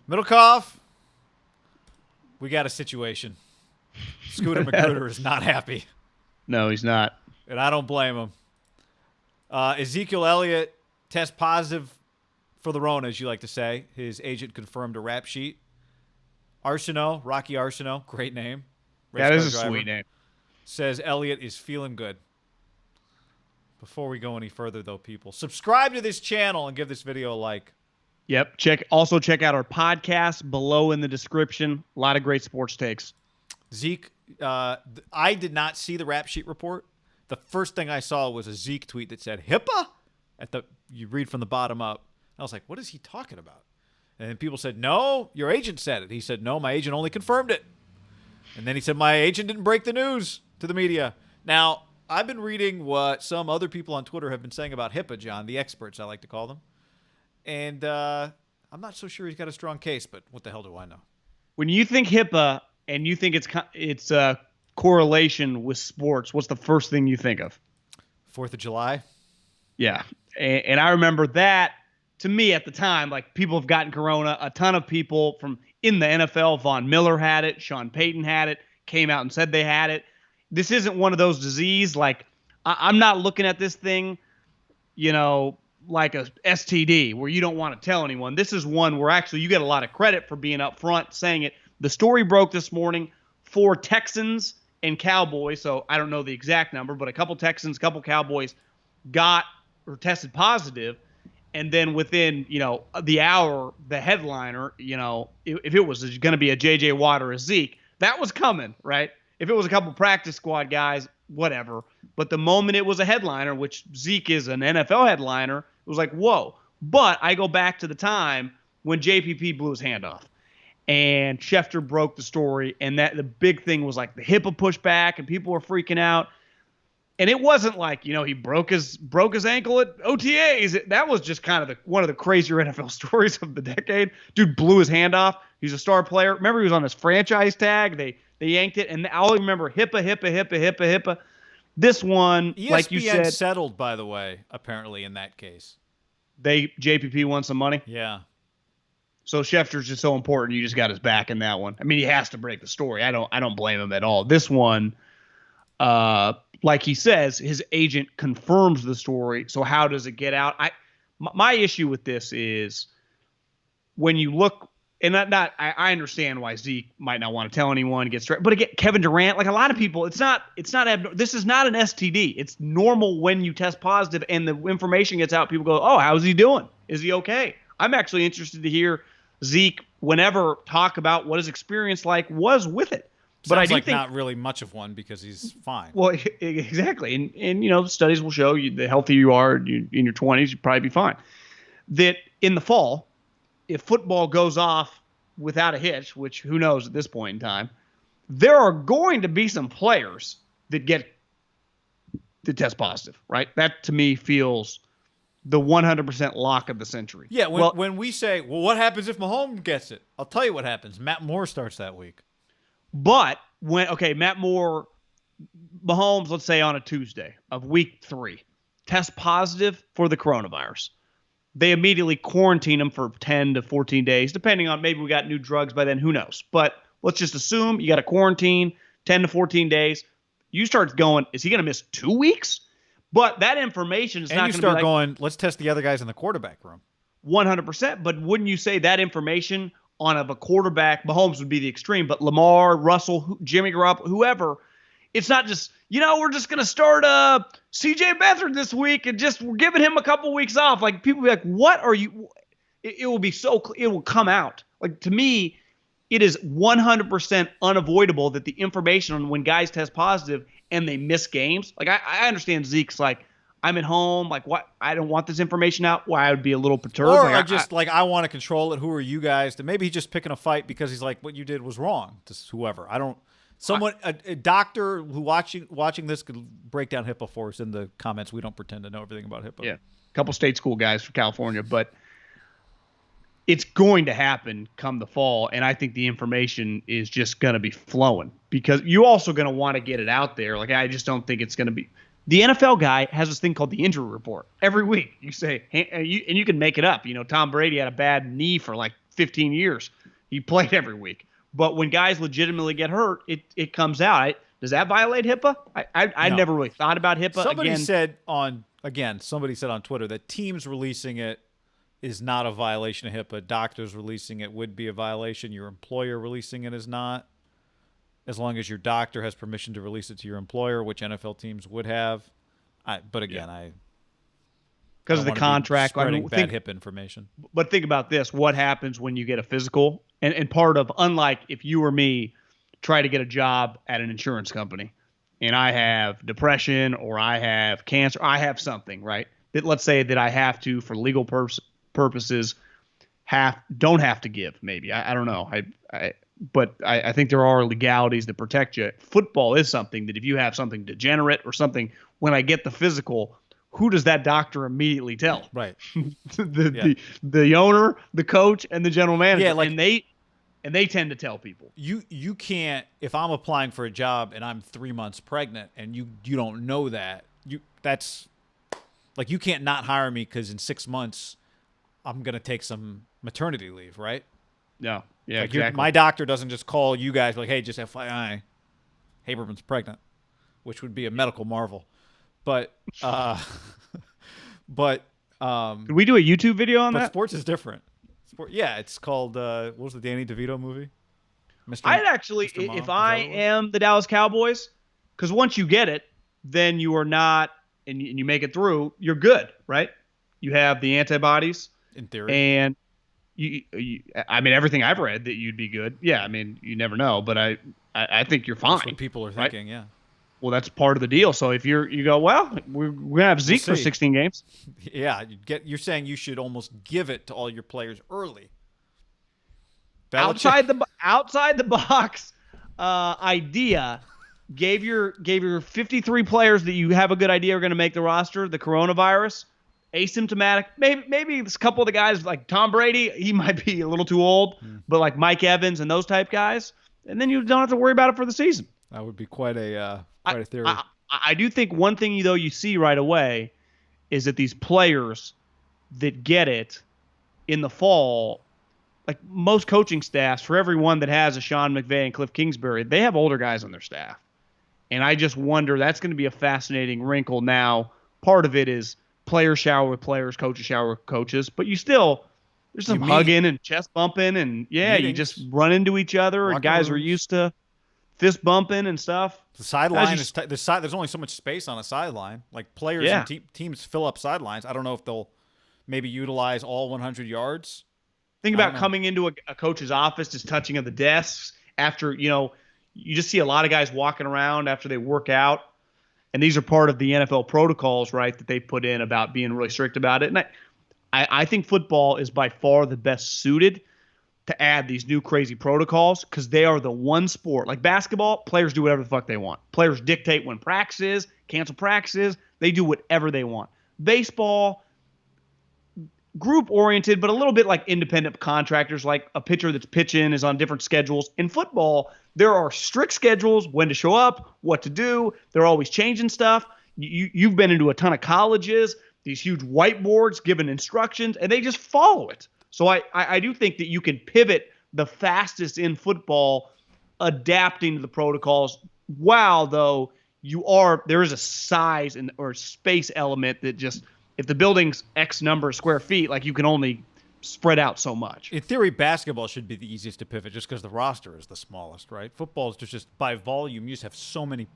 Middlecoff, we got a situation. Scooter Magruder is not happy. No, he's not. And I don't blame him. Ezekiel Elliott test positive for the Rona, as you like to say. His agent confirmed a rap sheet. Arsenault, Rocky Arsenault, great name. That is a sweet name. Says Elliott is feeling good. Before we go any further, though, people, subscribe to this channel and give this video a like. Yep. Also check out our podcast below in the description. A lot of great sports takes. Zeke, I did not see the rap sheet report. The first thing I saw was a Zeke tweet that said HIPAA. You read from the bottom up. I was like, what is he talking about? And people said, no, your agent said it. He said, no, my agent only confirmed it. And then he said, my agent didn't break the news to the media. Now, I've been reading what some other people on Twitter have been saying about HIPAA, John, the experts, I like to call them. And I'm not so sure he's got a strong case, but what the hell do I know? When you think HIPAA and you think it's correlation with sports, what's the first thing you think of? 4th of July? Yeah. And I remember that, to me at the time, like people have gotten corona. A ton of people from in the NFL, Von Miller had it, Sean Payton had it, came out and said they had it. This isn't one of those disease. Like I'm not looking at this thing, like a STD where you don't want to tell anyone. This is one where actually you get a lot of credit for being up front saying it. The story broke this morning for Texans and Cowboys. So I don't know the exact number, but a couple Texans, a couple Cowboys got or tested positive. And then within, the hour, the headliner, if it was going to be a J.J. Watt or a Zeke, that was coming, right? If it was a couple practice squad guys, whatever. But the moment it was a headliner, which Zeke is an NFL headliner, it was like, whoa. But I go back to the time when JPP blew his hand off. And Schefter broke the story. And that the big thing was like the HIPAA pushback and people were freaking out. And it wasn't like, he broke his ankle at OTAs. That was just kind of one of the crazier NFL stories of the decade. Dude blew his hand off. He's a star player. Remember, he was on his franchise tag. They yanked it. And I only remember HIPAA. This one, ESPN like you said, settled, by the way, apparently in that case. JPP won some money? Yeah. So Schefter's just so important. You just got his back in that one. I mean, he has to break the story. I don't blame him at all. This one, like he says, his agent confirms the story. So how does it get out? My issue with this is when you look, and I understand why Zeke might not want to tell anyone, get straight. But again, Kevin Durant, like a lot of people, this is not an STD. It's normal when you test positive and the information gets out. People go, oh, how's he doing? Is he okay? I'm actually interested to hear Zeke whenever talk about what his experience was with it. But I do think not really much of one because he's fine. Well, exactly. And the studies will show you the healthier you are in your 20s, you'll probably be fine. That in the fall, if football goes off without a hitch, which who knows at this point in time, there are going to be some players that test positive, right? That to me feels the 100% lock of the century. Yeah, when we say, well, what happens if Mahomes gets it? I'll tell you what happens. Matt Moore starts that week. But Matt Moore, Mahomes, let's say on a Tuesday of week 3, test positive for the coronavirus. They immediately quarantine him for 10 to 14 days, depending on maybe we got new drugs by then, who knows. But let's just assume you got a quarantine, 10 to 14 days. You start going, is he going to miss 2 weeks? But that information is not going to be And you start going, let's test the other guys in the quarterback room. 100%. But wouldn't you say that information on a quarterback, Mahomes would be the extreme, but Lamar, Russell, Jimmy Garoppolo, whoever, it's not just, we're just going to start C.J. Beathard this week and we're giving him a couple weeks off. Like, people be like, what are you? It will be it will come out. Like, to me, it is 100% unavoidable that the information on when guys test positive and they miss games. Like, I understand Zeke's like, I'm at home. Like, what? I don't want this information out. Why I would be a little perturbed. Or I want to control it. Who are you guys? To maybe he's just picking a fight because he's like, what you did was wrong to whoever. A doctor who watching this could break down HIPAA for us in the comments. We don't pretend to know everything about HIPAA. Yeah, a couple state school guys from California, but it's going to happen come the fall, and I think the information is just going to be flowing because you're also going to want to get it out there. Like, I just don't think it's going to be. The NFL guy has this thing called the injury report every week. You say, and you can make it up. Tom Brady had a bad knee for like 15 years. He played every week. But when guys legitimately get hurt, it comes out. Does that violate HIPAA? I No. never really thought about HIPAA. Somebody said on Twitter that teams releasing it is not a violation of HIPAA. Doctors releasing it would be a violation. Your employer releasing it is not. As long as your doctor has permission to release it to your employer, which NFL teams would have. Because of the contract, spreading bad HIPAA information. But think about this: what happens when you get a physical? And part of, unlike if you or me try to get a job at an insurance company, and I have depression or I have cancer, I have something, right? That let's say that I have to, for legal purposes, don't have to give. Maybe I don't know. But I think there are legalities that protect you. Football is something that if you have something degenerate or something, when I get the physical, who does that doctor immediately tell? Right. the owner, the coach, and the general manager. Yeah, and they tend to tell people. You can't, if I'm applying for a job and I'm 3 months pregnant and you don't know that, that's like you can't not hire me because in 6 months I'm gonna take some maternity leave, right? No. Yeah, like exactly. My doctor doesn't just call you guys like, hey, just FYI, Haberman's pregnant, which would be a medical marvel. But could we do a YouTube video on that? Sports is different. It's called what was the Danny DeVito movie? I'd actually, if I am the Dallas Cowboys, because once you get it, then you are not, and you make it through, you're good, right? You have the antibodies, in theory, and I mean, everything I've read that you'd be good. Yeah, I mean, you never know, but I think you're fine. That's what people are thinking, right? Yeah. Well, that's part of the deal. So if you go, well, we're gonna have Zeke for 16 games. Yeah, you're saying you should almost give it to all your players early. Outside the box idea. Gave your 53 players that you have a good idea are going to make the roster the coronavirus, asymptomatic. Maybe a couple of the guys like Tom Brady, he might be a little too old, but like Mike Evans and those type guys, and then you don't have to worry about it for the season. That would be quite a theory. I do think one thing though you see right away is that these players that get it in the fall, like most coaching staffs, for everyone that has a Sean McVay and Cliff Kingsbury, they have older guys on their staff. And I just wonder, that's going to be a fascinating wrinkle now. Part of it is players shower with players, coaches shower with coaches, but there's some hugging and chest bumping and you just run into each other and guys are used to fist bumping and stuff. The sideline there's only so much space on a sideline. Like players and teams fill up sidelines. I don't know if they'll maybe utilize all 100 yards. Think about coming into a coach's office, just touching of the desks after, you just see a lot of guys walking around after they work out. And these are part of the NFL protocols, right, that they put in about being really strict about it. And I think football is by far the best suited to add these new crazy protocols because they are the one sport. Like basketball, players do whatever the fuck they want. Players dictate when practice is, cancel practices. They do whatever they want. Baseball, group-oriented, but a little bit like independent contractors, like a pitcher that's pitching is on different schedules. In football, there are strict schedules, when to show up, what to do. They're always changing stuff. You've been into a ton of colleges, these huge whiteboards giving instructions, and they just follow it. So I do think that you can pivot the fastest in football, adapting to the protocols, while, though, there is a size or space element that just – if the building's X number of square feet, like you can only spread out so much. In theory, basketball should be the easiest to pivot just because the roster is the smallest, right? Football is just by volume, you just have so many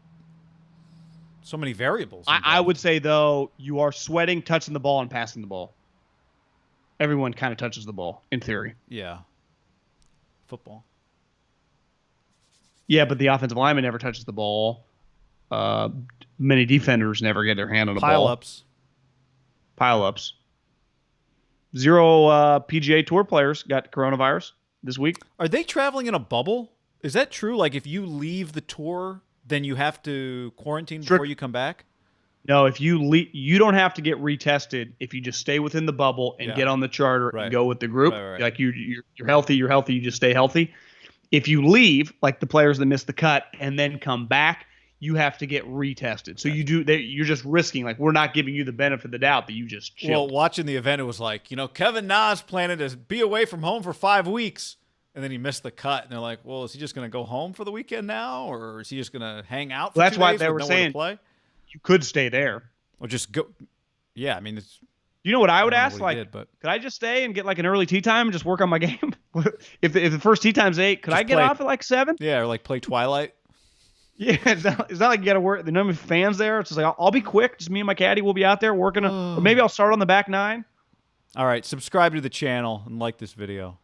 variables. I would say, though, you are sweating, touching the ball, and passing the ball. Everyone kind of touches the ball, in theory. Yeah. Football. Yeah, but the offensive lineman never touches the ball. Many defenders never get their hand on the ball. Pile-ups. 0 PGA Tour players got coronavirus this week. Are they traveling in a bubble? Is that true? Like if you leave the tour, then you have to quarantine before you come back? No, if you leave, you don't have to get retested if you just stay within the bubble and get on the charter and go with the group. Right. Like you're healthy, you just stay healthy. If you leave, like the players that missed the cut and then come back, you have to get retested. So you're just risking, like, we're not giving you the benefit of the doubt that you just chilled. Well, watching the event, it was like, Kevin Na planning to be away from home for 5 weeks, and then he missed the cut. And they're like, well, is he just going to go home for the weekend now, or is he just going to hang out for Well, that's 2 why days they with were nowhere to saying play? you could stay there. Or just go. Yeah, I mean, it's. You know what I would don't know ask? what he Like, did, but- could I just stay and get like an early tee time and just work on my game? if the first tee time's 8, could Just I get play- off at like 7? Yeah, or like play Twilight. Yeah, it's not like you got to work. The number of fans there, it's just like, I'll be quick. Just me and my caddy will be out there working. Or maybe I'll start on the back 9. All right, subscribe to the channel and like this video.